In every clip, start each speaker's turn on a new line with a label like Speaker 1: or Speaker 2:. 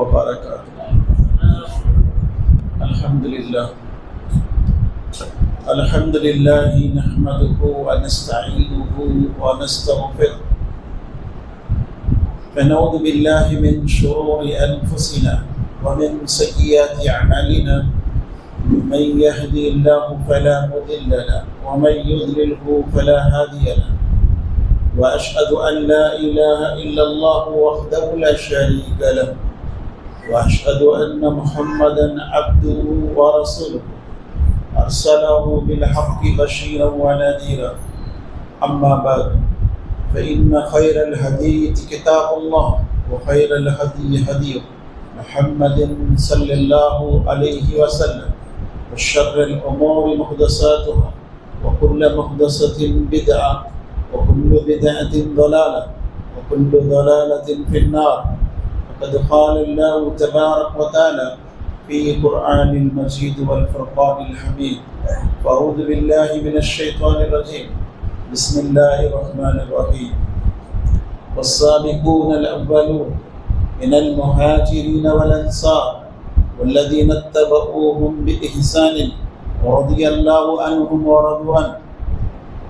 Speaker 1: وبركاته. الحمد لله نحمده ونستعينه ونستغفره ونعوذ بالله من شرور أنفسنا ومن سيئات أعمالنا. من يهدي الله فلا مضل له ومن يضلله فلا هادي له. وأشهد أن لا إله إلا الله وحده لا شريك له وأشهد أن محمدا عبده ورسوله أرسله بالحق بشيرا ونذيرا. أما بعد فإن خير الحديث كتاب الله وخير الهدي هدي محمد صلى الله عليه وسلم وشر الأمور محدثاتها وكل محدثة بدعة وكل بدعة ضلالة وكل ضلالة في النار. وقد قال الله تبارك وتعالى في قرآن المجيد والفرقان الحميد. فأعوذ بالله من الشيطان الرجيم. بسم الله الرحمن الرحيم. والسابقون الأولون من المهاجرين والأنصار والذين اتبعوهم بإحسان رضي الله عنهم ورضوا عنه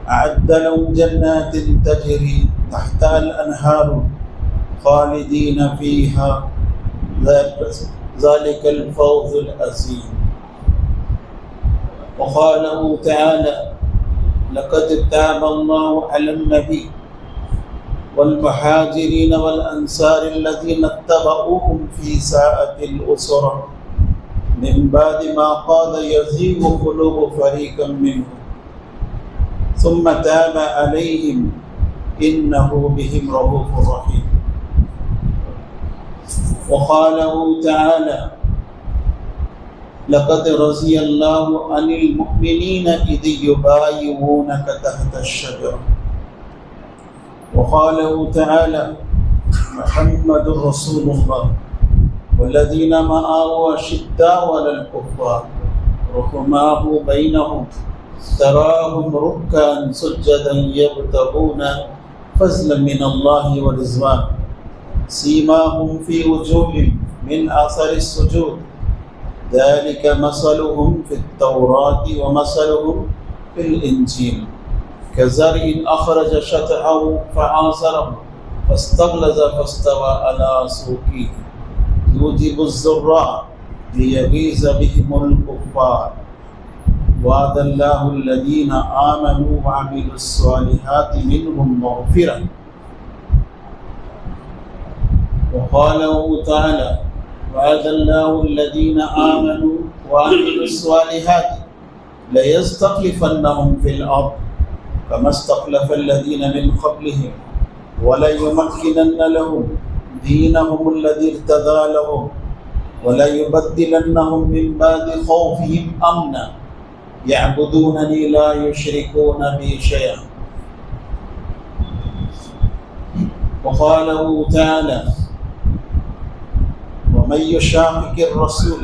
Speaker 1: أعد لهم جنات تجري تحتها الأنهار خالدين فيها ذلك الفوز العظيم. وقاله تعالى: لقد تاب الله على النبي والمهاجرين والأنصار الذين اتبعوهم في ساعة الأسرة من بعد ما قاد يزيغ قلوب فريقا منهم ثم تاب عليهم إنه بهم رؤوف رحيم. وقاله تعالى: لقد رضي الله عن المؤمنين إذ يبايعونك تحت الشجرة. وقاله تعالى: محمد رسول الله والذين معه أشداء على الكفار رحماء بينهم تراهم ركعا سجدا يبتغون فضلا من الله ورضوانه سيماهم في وجوههم من أثر السجود ذلك مثلهم في التوراة ومثلهم في الإنجيل كزرع أخرج شطأه فآزره فاستغلظ فاستوى على سوقه يوجب الزراع ليغيظ بهم الكفار. وعد الله الذين آمنوا وعملوا الصالحات منهم مغفرة. وقاله تعالى: وعد الله الذين آمنوا وعملوا الصالحات ليستخلفنهم في الأرض كما استخلف الذين من قبلهم وليمكنن لهم دينهم الذي ارتضى لهم وليبدلنهم من بعد خوفهم أمنا يعبدونني لا يشركون بي شيئا. وقاله تعالى: ومن يشاقق الرسول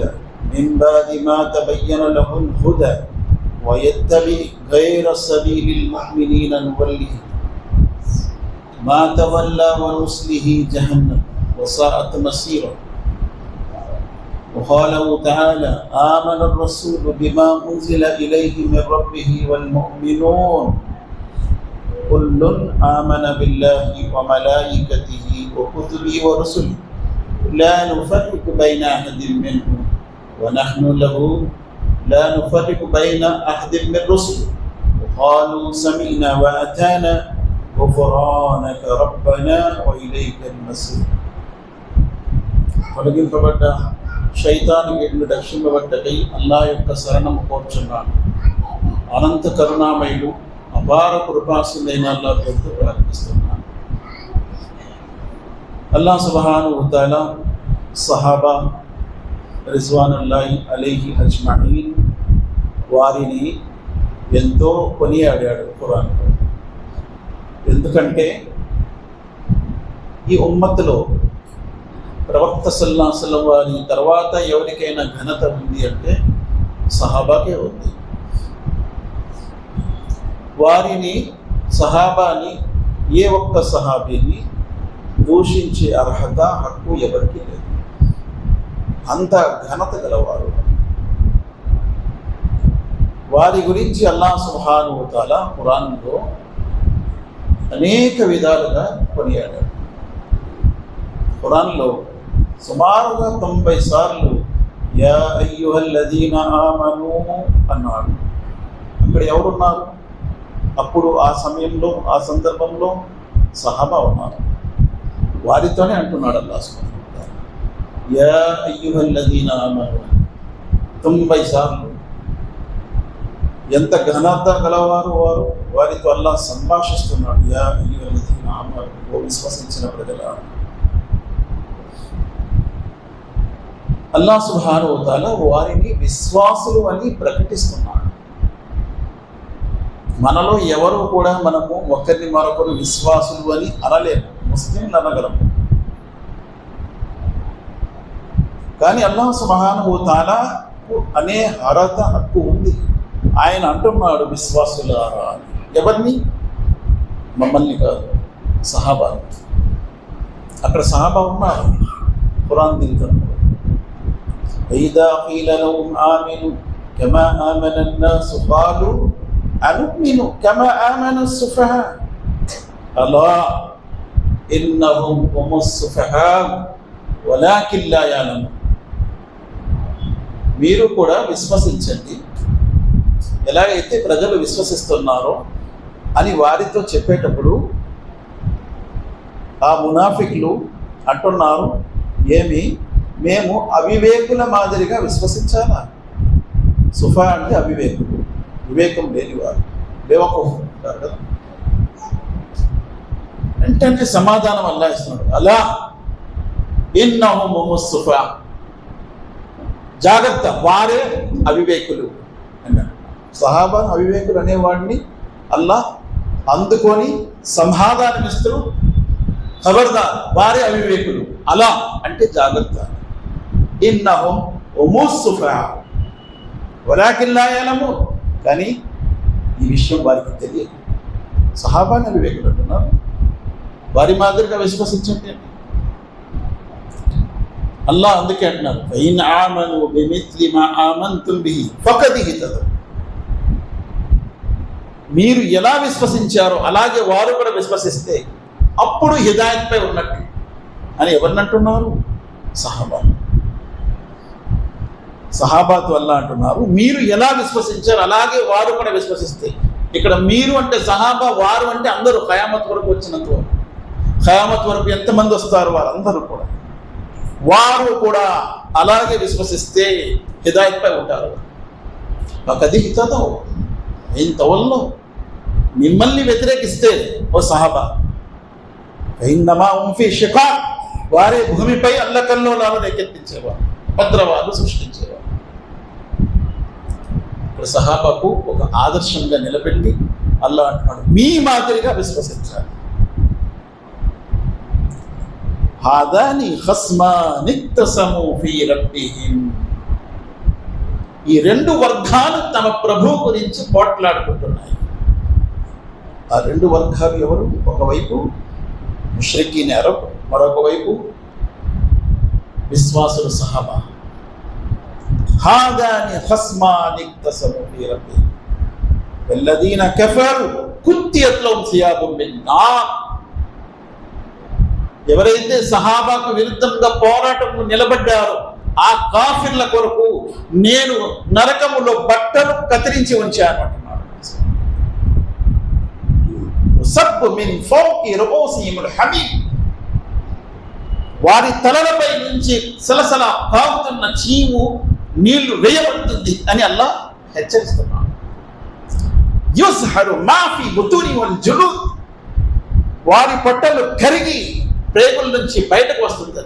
Speaker 1: من بعد ما تبين له الهدى ويتبع غير سبيل المؤمنين نوله ما تولى ونصله جهنم وساءت مصيره. وقاله تعالى: آمن الرسول بما أنزل إليه من ربه والمؤمنون كل آمن بالله وملائكته وكتبه ورسله لا نفرق بين أحد منهم ونحن له لا نفرق بين أحد من رسله وقالوا سمعنا وأطعنا غفرانك ربنا وإليك المصير. తొలగింపబడ్డ శైతాను ఎడ్లు రక్షింపబడ్డకై అల్లాహ్ యొక్క శరణము కోరుచున్నాను. అనంత కరుణామయుడు అపార కృపాసులైన అల్లాహ్ పేరుతో ప్రార్థిస్తున్నాను. అల్లాహ్ సుబ్హానహు వ తఆలా సహాబా రిజ్వానుల్లాహి అలైహి అజ్మఈన్ వారిని ఎంతో కొనియాడాడు ఖురాన్లో. ఎందుకంటే ఈ ఉమ్మత్తులో ప్రవక్త సల్లల్లాహు అలైహి వసల్లం వారి తర్వాత ఎవరికైనా ఘనత ఉంది అంటే సహాబాకే ఉంది. వారిని సహాబాని ఏ ఒక్క సహాబీని దూషించే అర్హత హక్కు ఎవరికి లేదు. అంత ఘనత గలవారు. వారి గురించి అల్లాహ్ సుబ్హానహు వ తఆలా ఖురాన్లో అనేక విధాలుగా కొనియాడాడు. ఖురాన్లో సుమారుగా 90 సార్లు యా అయ్యుహల్లదీన ఆమనూ అన్నాడు. అక్కడ ఎవరున్నారు? అప్పుడు ఆ సమయంలో, ఆ సందర్భంలో సహాబా ఉన్నారు. వారితోనే అంటున్నాడు అల్లాహ్ సుబ్హానహు వ తఆలా యా అయ్యుహల్లదీన ఆమనూ 90 సార్లు. ఎంత ఘనత గలవారు వారు! వారితో అల్లాహ్ సంభాషిస్తున్నాడు. యా అయ్యుహల్లదీన ఆమనూ, ఓ విశ్వసించిన ప్రజలారా. అల్లాహ్ సుబ్హానహు వ తఆలా వారిని విశ్వాసులు అని ప్రకటిస్తున్నాడు. మనలో ఎవరు కూడా మనము ఒకరిని మరొకరు విశ్వాసులు అని అనలేము. ముస్లింలు అనగలము. కానీ అల్లాహ్ సుబ్హానహు వ తఆలా అనే అర్హత, హక్కు ఉంది. ఆయన అంటున్నాడు విశ్వాసులారా అని. ఎవరిని? మమ్మల్ని కాదు, సహాబా. అక్కడ సహాబా ఉన్నారు. ఖురాన్ దిగుతున్నారు. وَإِذَا قِيلَ لَهُمْ آمِنُوا كَمَا آمَنَ النَّاسُ قَالُوا أَنُؤْمِنُ كَمَا آمَنَ السُّفَهَاءُ أَلَا إِنَّهُمْ هُمُ السُّفَهَاءُ وَلَكِنْ لَا يَعْلَمُونَ. మీరు కూడా విశ్వసించండి, ఎలాగైతే ప్రజలు విశ్వసిస్తున్నారో అని వారితో చెప్పేటప్పుడు ఆ మునాఫికులు అంటున్నారు, ఏమి మేము అవివేకుల మాదిరిగా విశ్వసించాలా? సుఫా అంటే అవివేకులు, వివేకం లేనివారు, బేవకూఫ్ అంటారు కదా. వెంటనే సమాధానం అల్లాహ్ ఇస్తున్నాడు. అలా ఇన్నహుమ్ హుముస్ సుఫా, జాగ్రత్త, వారే అవివేకులు అన్నాడు. సహాబాను అవివేకులు అనేవాడిని అల్లాహ్ అందుకొని సమాధానం ఇస్తూ, ఖబర్దార్, వారే అవివేకులు, అలా అంటే జాగ్రత్త. ఇన్నహుమ్ హుముస్ సుఫా వలాకిన్ లా యఅలమూన్, కానీ ఈ విషయం వారికి తెలియదు. సహాబాను అవివేకులు అంటున్నారు, వారి మాదిరిగా విశ్వసించండి. అల్లాహ్ అందుకే అంటున్నారు, ఫఇన్ ఆమను బిమిస్లి మా ఆమంతుం బిహి ఫఖద్ ఇహ్తదౌ. మీరు ఎలా విశ్వసించారో అలాగే వారు కూడా విశ్వసిస్తే అప్పుడు హిదాయత్ పై ఉన్నట్టు అని ఎవరినంటున్నారు? సహాబాతు అల్లాహ్ అంటున్నారు, మీరు ఎలా విశ్వసించారు అలాగే వారు కూడా విశ్వసిస్తే. ఇక్కడ మీరు అంటే సహాబా, వారు అంటే అందరూ ఖయామత్ వరకు వచ్చినంత వరకు. ఖయామత్ వరకు ఎంతమంది వస్తారు? వారందరూ కూడా, వారు కూడా అలాగే విశ్వసిస్తే హిదాయత్ పై ఉంటారు. ఫఖద్ ఇహ్తదౌ ఇన్ తవల్లౌ, మిమ్మల్ని వ్యతిరేకిస్తే ఓ సహాబా, ఫఇన్నమా హుమ్ ఫీ షికాక్, వారే భూమిపై అల్లకల్లోలాలు రేకెత్తించేవారు, భద్రవాళ్ళు సృష్టించేవారు. ఇప్పుడు సహాబాకు ఒక ఆదర్శంగా నిలబెట్టి అల్లాహ్ అంటున్నాడు, మీ మాదిరిగా విశ్వసించాలి. హాదాని ఖస్మాని ఇఖ్తసము ఫీ రబ్బిహిం, ఈ రెండు వర్గాలు తమ ప్రభు గురించి పోట్లాడుకుంటున్నాయి. ఆ రెండు వర్గాలు ఎవరు? ఒకవైపు ముష్రికీన్ అరబ్, మరొక వైపు విశ్వాసులు సహాబా. హాదాని ఖస్మాని ఇఖ్తసము ఫీ రబ్బిహిం వల్లదీన కఫరు కుత్తియత్ లహుమ్ సియాబుం మిన్ నార్. ఎవరైతే సహాబాకు విరుద్ధంగా పోరాటంలో నిలబడ్డారో ఆ కాఫిర్ల కొరకు నేను నరకములో బట్టలు కత్తిరించి ఉంచాను అంటున్నాడు. వారి తలలపై నుంచి సలసల కాగుతున్న చీము నీళ్లు వేయబడుతుంది అని అల్లాహ్ హెచ్చరిస్తున్నాడు. యుస్హరు మా ఫీ బుతూని వల్ జులూద్, వారి పొట్టలు కరిగి ప్రేగుల నుంచి బయటకు వస్తుంది.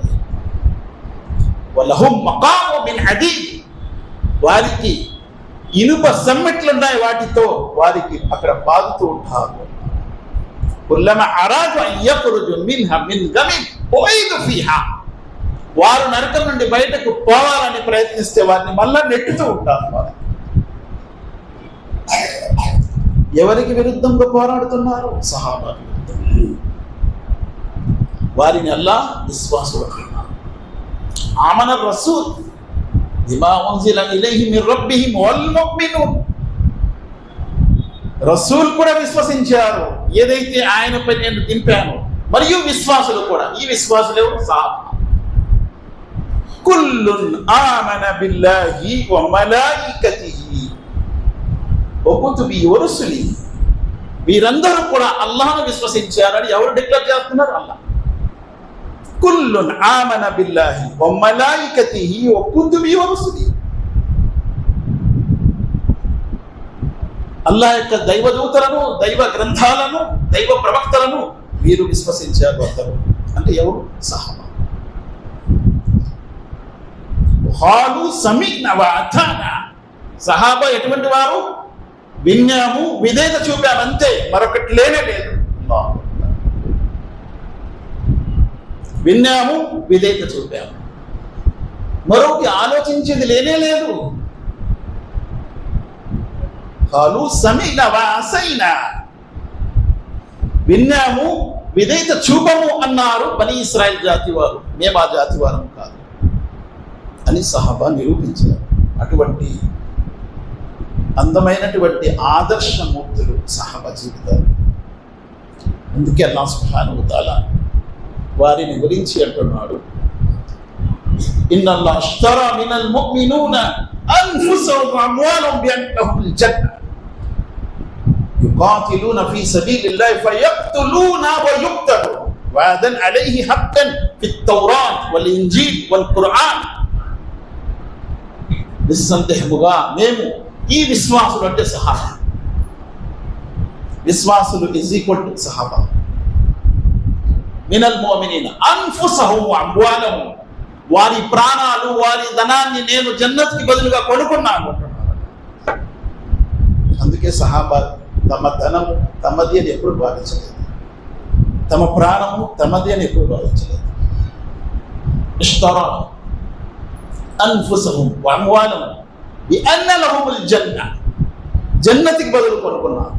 Speaker 1: వలహుం మకాము మిన్ హదీద్, వారికి ఇనుప సమ్మెట్లున్నాయి, వాటితో వారికి అక్కడ బాదుతూ ఉంటారు. కుల్లమా అరాదు అన్ యఖ్రుజు మిన్హా మిన్ గమిన్ ఉయిదు ఫీహా, వారు నరకం నుండి బయటకు పోవాలని ప్రయత్నిస్తే వారిని మళ్ళా నెట్టుతూ ఉంటారు. ఎవరికి విరుద్ధంగా పోరాడుతున్నారు? సహాబా విరుద్ధం. వారిని అల్లాహ్ విశ్వాసులు అంటున్నారు. ఆమన రసూల్ బిమా ఉంజిల ఇలైహి మిర్ రబ్బిహిం వల్ ముమినూన్. రసూల్ కూడా విశ్వసించారు ఏదైతే ఆయనపై నేను దింపాను, మరియు విశ్వాసులు కూడా. ఈ విశ్వాసులు ఎవరు? సహాబా. కుల్లున్ ఆమన బిల్లాహి వ మలాయికతిహి వ కుతుబిహి వ రుసులిహి. వీరందరూ కూడా అల్లాహ్ను విశ్వసించారని ఎవరు డిక్లేర్ చేస్తున్నారు? అల్లాహ్. కుల్లున్ ఆమన బిల్లాహి వ మలాయికతిహి వ కుతుబిహి వ రుసులిహి. అల్లాహ్ యొక్క దైవదూతలను, దైవ గ్రంథాలను, దైవ ప్రవక్తలను వీరు విశ్వసించారు అందరూ. అంటే ఎవరు? సహాబా. ఖాలు సమి'నా వ అతానా. సహాబా ఎటువంటి వారు? విన్నాము, విధేయత చూపాము, అంతే, మరొకటి లేనే లేదు. విన్నాము, విధేయత చూపాము, మరొకటి ఆలోచించేది లేనే లేదు. ఖాలు సమి'నా వ అసైనా. విన్నాము, విధేయత చూపము అన్నారు బనీ ఇస్రాయిల్ జాతి వారు. మేము ఆ జాతి వారం కాదు అని సహాబా నిరూపించారు. అటువంటి అందమైనటువంటి ఆదర్శమూర్తులు సహాబా జీవితాలు. అందుకే అల్లాహ్ సుబ్హానహు వ తఆలా వారిని గురించి అంటున్నాడు, ఇన్నల్లాహ అష్తరా మినల్ ముమినూన అన్ఫుసహుం వ అమ్వాలహుం బిఅన్న లహుముల్ జన్న యుకాతిలూన ఫీ సబీలిల్లాహి ఫయక్తులూన వ యుక్తలూన వఅదన్ అలైహి హక్కన్ ఫిత్ తౌరాత్ వల్ ఇంజీల్ వల్ ఖుర్ఆన్. నిస్సందేహముగా మేము ఈ విశ్వాసులు అంటే సహాబా. విశ్వాసులు ఈజ్ ఈక్వల్ టు సహాబా. మినల్ ముమినీన అన్ఫుసహుం వ అమ్వాలహుం. వారి ప్రాణాలు, వారి ధనాన్ని నేను జన్నత్కి బదులుగా కొనుక్కున్నాను అంటున్నారు. అందుకే సహాబా తమ ధనము తమది అని ఎప్పుడు భావించలేదు, తమ ప్రాణము తమది అని ఎప్పుడు భావించలేదు. ఇష్తరా అన్ఫుసహుం వ అమ్వాలహుం బిఅన్న లహుముల్ జన్న. జన్నతికి బదులు కొనుక్కున్నారు.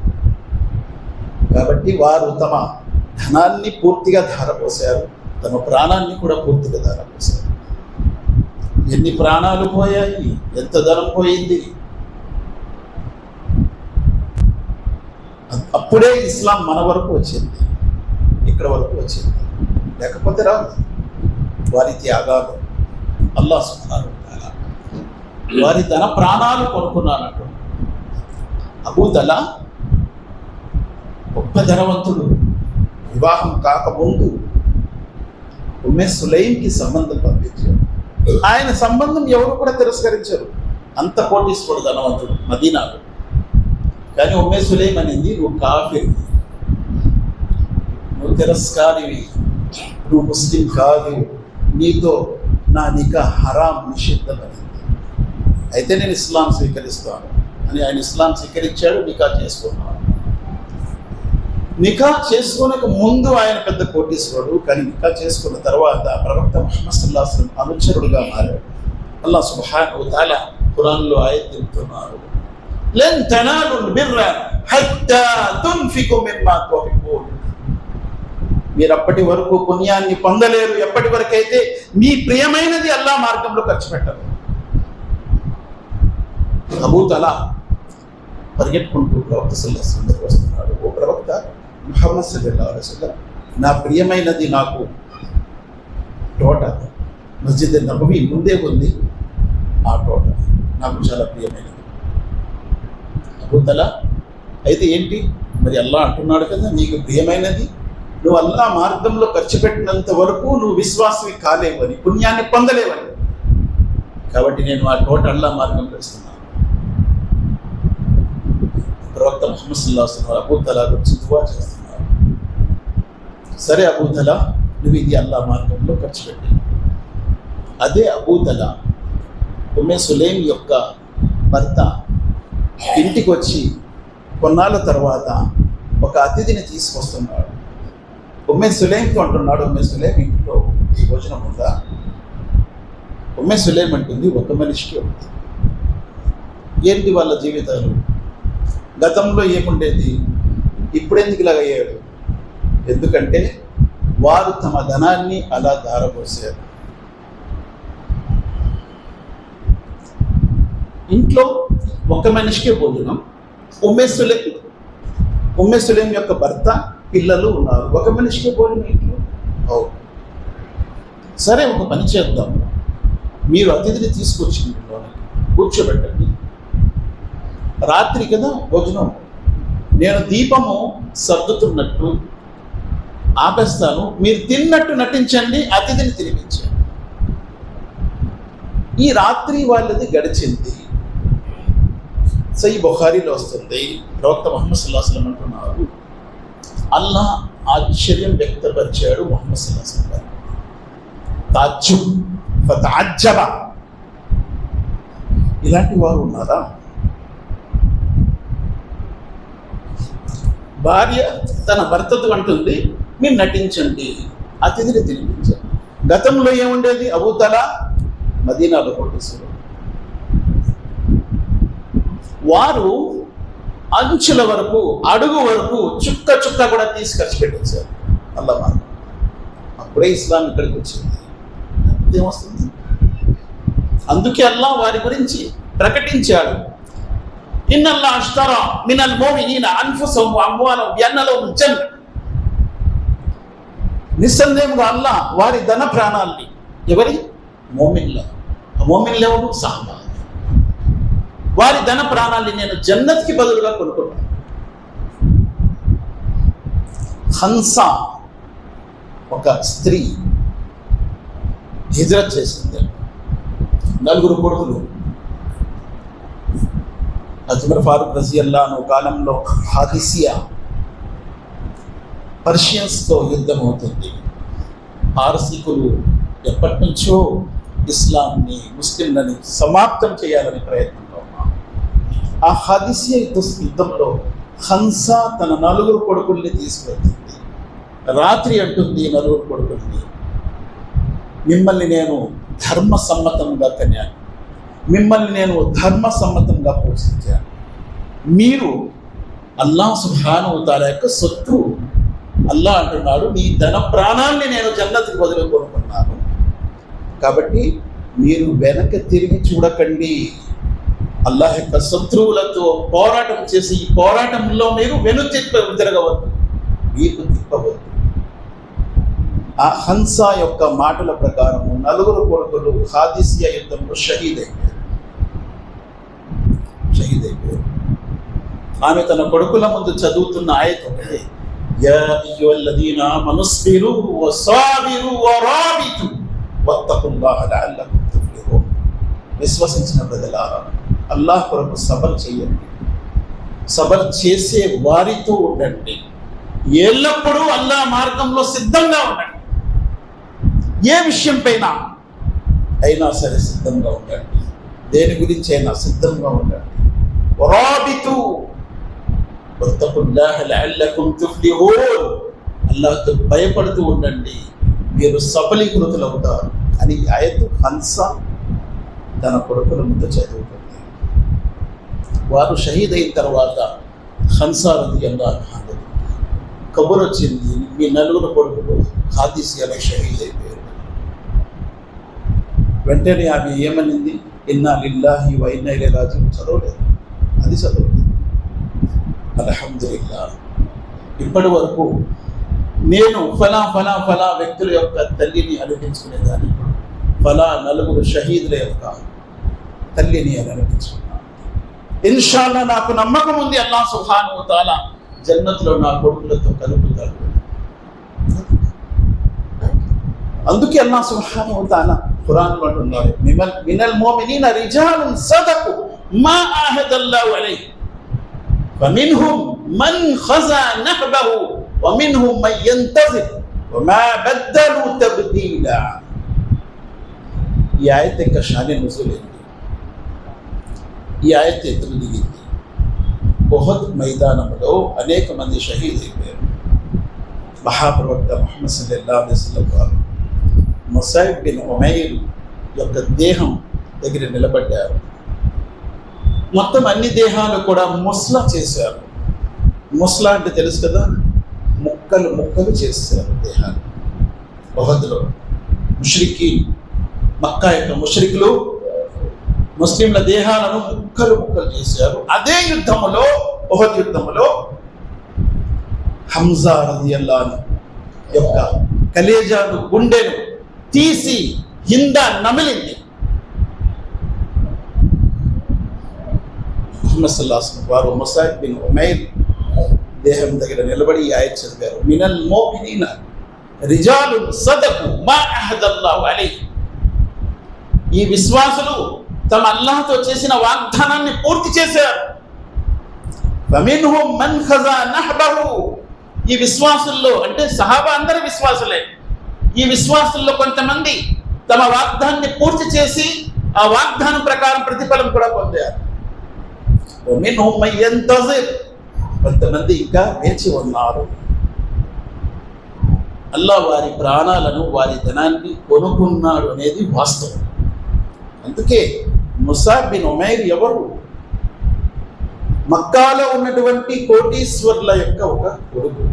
Speaker 1: కాబట్టి వారు తమ ధనాన్ని పూర్తిగా ధారపోసారు, తమ ప్రాణాన్ని కూడా పూర్తిగా ధారపోసారు. ఎన్ని ప్రాణాలు పోయాయి, ఎంత ధనం పోయింది. అప్పుడే ఇస్లాం మన వరకు వచ్చింది, ఇక్కడ వరకు వచ్చింది. లేకపోతే రాదు. వారి త్యాగాలు అల్లాహ్ సుబ్హానహు వ తఆలా వారి ధన ప్రాణాలు కొనుక్కున్నానట్టు. అబూ తలా గొప్ప ధనవంతుడు. వివాహం కాకముందు ఉమ్మే సులైంకి సంబంధం పంపించారు. ఆయన సంబంధం ఎవరు కూడా తిరస్కరించారు. అంత కోటీశ్వరుడు, ధనవంతుడు మదీనాలో. కానీ ఉమ్మే సులైం అనింది, నువ్వు కాఫిర్, నువ్వు తిరస్కారివి, నువ్వు ముస్లిం కాదు, నీతో నా నికా హరాం, నిషిద్ధమైంది. అయితే నేను ఇస్లాం స్వీకరిస్తాను అని ఆయన ఇస్లాం స్వీకరించాడు. నికా చేసుకున్నాడు. నికా చేసుకోనక ముందు ఆయన పెద్ద కోటీశ్వరుడు, కానీ నికా చేసుకున్న తర్వాత ప్రవక్త ముహమ్మద్ సల్లల్లాహు అలైహి వసల్లం అనుచరుడుగా మారాడు. అల్లాహ్ సుబ్హానహు వ తఆలా ఖురాన్లో ఆయత్ చెప్తున్నారు, లన్ తనాలుల్ బిర్ర హత్తా తున్ఫికు మిమ్మా తుహిబ్బూన్. మీరు అప్పటి వరకు పుణ్యాన్ని పొందలేరు ఎప్పటి వరకు అయితే మీ ప్రియమైనది అల్లాహ్ మార్గంలో ఖర్చు పెట్టరు. అబూ తలా పరిగెట్టుకుంటూ ప్రవక్త సల్లల్లాహు అలైహి వసల్లం వస్తున్నాడు. ఓ ప్రవక్త ముహమ్మద్ సల్లల్లాహు అలైహి వసల్లం, నా ప్రియమైనది నాకు తోట మస్జిద్ నబవీ ముందే ఉంది, ఆ తోట నాకు చాలా ప్రియమైనది. అబూ తలా, అయితే ఏంటి మరి? అల్లాహ్ అంటున్నాడు కదా, నీకు ప్రియమైనది నువ్వు అల్లాహ్ మార్గంలో ఖర్చు పెట్టినంత వరకు నువ్వు విశ్వాసవి కాలేవని, పుణ్యాన్ని పొందలేవని. కాబట్టి నేను ఆ తోట అల్లాహ్ మార్గంలో ఇస్తున్నాను. ప్రవక్త ముహమ్మద్ సల్లల్లాహు అలైహి వసల్లం అబూ తలా గురించి దువా చేస్తున్నారు. సరే అబూ తలా, నువ్వు ఇది అల్లాహ్ మార్గంలో ఖర్చు పెట్టి. అదే అబూ తలా ఉమ్మే సులైం యొక్క భర్త ఇంటికి వచ్చి కొన్నాళ్ళ తర్వాత ఒక అతిథిని తీసుకొస్తున్నాడు. ఉమ్మే సులైంతో అంటున్నాడు, ఉమ్మే సులైం ఇంట్లో భోజనం ఉందా? ఉమ్మే సులైం అంటుంది, ఒక మనిషికి ఉంటుంది. ఏంటి వాళ్ళ జీవితాలు? గతంలో ఏముండేది, ఇప్పుడెందుకు ఇలాగ అయ్యాడు? ఎందుకంటే వారు తమ ధనాన్ని అలా ధారపోసారు. ఇంట్లో ఒక మనిషికే భోజనం. ఉమ్మే సులేం యొక్క భర్త, పిల్లలు ఉన్నారు. ఒక మనిషికే భోజనం ఇంట్లో. సరే, ఒక పని చేద్దాం. మీరు అతిథిని తీసుకొచ్చి కూర్చోబెట్టండి. రాత్రి కదా భోజనం, నేను దీపము సర్దుతున్నట్టు ఆపేస్తాను, మీరు తిన్నట్టు నటించండి, అతిథిని తినిపించండి. ఈ రాత్రి వాళ్ళది గడిచింది. సహీ బుఖారీలో వస్తుంది, ప్రవక్త ముహమ్మద్ సల్లల్లాహు అలైహి వసల్లం అంటున్నారు, అల్లాహ్ ఆశ్చర్యం వ్యక్తపరిచాడు ముహమ్మద్ సల్లల్లాహు అలైహి వసల్లం. తాజ్జుబ్ ఫతఅజ్జబ. ఇలాంటి వారు ఉన్నారా? భార్య తన భర్తతో అంటుంది, మీరు నటించండి, అతిథిని తినిపించండి. గతంలో ఏముండేది? అబూతల మదీనాలో కోటేశ్వరు, వారు అంచుల వరకు, అడుగు వరకు చుక్క చుక్క కూడా తీసి ఖర్చు పెట్టేశారు అల్లా మార్గం. అప్పుడే ఇస్లాం ఇక్కడికి వచ్చింది. ఏమొస్తుంది? అందుకే అల్లా వారి గురించి ప్రకటించాడు, ఇన్నల్లాహ్ అష్తరా మినల్ ముమినీన అన్ఫుసహుమ్ వ అమ్వాలహుమ్ బిఅన్న లహుముల్ జన్న. నిస్సందేహంగా అల్లా వారి ధన ప్రాణాల్ని, ఎవరి? మోమిన్ల. మోమిన్లు ఎవరు? సహాబా. వారి ధన ప్రాణాల్ని నేను జన్నత్కి బదులుగా కొనుక్కున్నాను. హన్సా ఒక స్త్రీ హిజ్రత్ చేసింది. 4 కొడుకులు. ఉమర్ ఫారూక్ రజియల్లాహు అన్హు కాలంలో హాదిసియా పర్షియన్స్తో యుద్ధం అవుతుంది. పారసీకులు ఎప్పటి నుంచో ఇస్లాంని, ముస్లింలని సమాప్తం చేయాలని ప్రయత్నంలో ఉన్నారు. ఆ హాదిసియా యుద్ధంలో హన్సా తన 4 కొడుకుల్ని తీసుకువెళ్తుంది. రాత్రి అంటుంది 4 కొడుకుల్ని, మిమ్మల్ని నేను ధర్మసమ్మతంగా కన్యాను, మిమ్మల్ని నేను ధర్మసమ్మతంగా పోషించాను. మీరు అల్లాహ్ సుబ్హానహు వ తఆలా యొక్క శత్రువు. అల్లాహ్ అంటున్నాడు, నీ ధన ప్రాణాన్ని నేను జన్నత్కి బదులు కొనుక్కున్నాను, కాబట్టి మీరు వెనక తిరిగి చూడకండి. అల్లాహ్ యొక్క శత్రువులతో పోరాటం చేసి ఈ పోరాటంలో మీరు తిరగవద్దు, మీకు తిప్పవద్దు. ఆ హన్సా యొక్క మాటల ప్రకారం 4 కొడుకులు హాదిసియా యుద్ధంలో షహీద్ అయిపోయారు. ఆమె తన కొడుకుల ముందు చదువుతున్న ఆయత ఒకటే, యా అయ్యుహల్లదీన ఆమను స్బిరు వసాబిరు వరాబితు వత్తఖుల్లాహ లఅల్లకుం తుఫ్లిహూన్. విశ్వసించిన ప్రజలారా, అల్లాహ్ కొరకు సబర్ చేయండి, సబర్ చేసే వారితో ఉండండి, ఎల్లప్పుడూ అల్లాహ్ మార్గంలో సిద్ధంగా ఉండండి. ఏ విషయం పైన అయినా సరే సిద్ధంగా ఉండండి, దేని గురించి అయినా సిద్ధంగా ఉండండి. వరాబితు వత్తఖుల్లాహ లఅల్లకుం తుఫ్లిహూన్. అల్లాహ్తో భయపడుతూ ఉండండి, మీరు సఫలీకృతులవుతారు అని ఆయతు హన్సా తన కొడుకుల ముందు చదువుతుంది. వారు షహీద్ అయిన తర్వాత హన్సా రలియల్లాహు అన్హా కబురు వచ్చింది, మీ 4 కొడుకులు హాదిసియాలో షహీద్ అయిపోయారు. వెంటనే ఆమె ఏమనింది? ఇన్నా లిల్లాహి వ ఇన్నా ఇలైహి రాజిఊన్. చదవలేదు, అది చదవలేదు. అల్హమ్దులిల్లాహ్, ఇప్పటి వరకు నేను ఫలా వ్యక్తుల యొక్క తల్లిని అనిపించుకునేదాన్ని, ఫలా 4 షహీదుల యొక్క తల్లిని అని అనిపించుకున్నాను. ఇన్షాల్లా నాకు నమ్మకం ఉంది, అల్లాహ్ సుబ్హానహు వ తఆలా జన్నత్లో నా కొడుకులతో కలుపుతాడు. అందుకే అల్లాహ్ సుబ్హానహు వ తఆలా ఖురాన్లో అంటున్నాడు, మినల్ ముమినీన రిజాలున్ సదకు మా ఆహదల్లాహు అలైహి ఫమిన్హుం మన్ ఖజా నహబహు వమిన్హుం మన్ యంతజిర్ వమా బద్దలు తబ్దీలా. ఈ ఆయత యొక్క షానే నుజూల్ ఏంటి? ఈ ఆయత ఎత్తులు దిగింది. ఉహద్ మైదానంలో అనేక మంది షహీద్ అయిపోయారు. మహాప్రవక్త ముహమ్మద్ సల్లల్లాహు అలైహి వసల్లం వారు ముసైబ్ బిన్ ఉమైర్ యొక్క దేహం దగ్గర నిలబడ్డారు. మొత్తం అన్ని దేహాలు కూడా ముస్లా చేశారు. ముస్లా అంటే తెలుసు కదా, ముక్కలు ముక్కలు చేశారు దేహాలు. ఉహద్లో ముష్రికీన్, మక్కా యొక్క ముష్రికులు ముస్లింల దేహాలను ముక్కలు ముక్కలు చేశారు. అదే యుద్ధములో, ఉహద్ యుద్ధములో హంజా రలియల్లాహు యొక్క కలేజాను, గుండెను తీసి హిందా నమిలింది. ముహమ్మద్ సల్లల్లాహు అలైహి వసల్లం వారు ముసాబ్ బిన్ ఉమైర్ దేహం దగ్గర నిలబడి ఆయత్ చదివారు. మినల్ మోమినీన రిజాలున్ సదకు మా అహదల్లాహు అలైహి. ఈ విశ్వాసులు తమ అల్లాహ్తో చేసిన వాగ్దానాన్ని పూర్తి చేశారు. ఫమిన్హుం మన్ ఖజా నహబహు. ఈ విశ్వాసుల్లో అంటే సహాబా అందరూ విశ్వాసులే. ఈ విశ్వాసుల్లో కొంతమంది తమ వాగ్దానాన్ని పూర్తి చేసి ఆ వాగ్దానం ప్రకారం ప్రతిఫలం కూడా పొందారు. వమిన్హుం మన్ యంతజిర్. కొంతమంది ఇంకా వేచి ఉన్నారు. అల్లాహ్ వారి ప్రాణాలను, వారి ధనాన్ని కొనుక్కున్నాడు అనేది వాస్తవం. అందుకే ముసాబ్ బిన్ ఉమైర్ ఎవరు? మక్కాలో ఉన్నటువంటి కోటీశ్వర్ల యొక్క ఒక కొడుకు,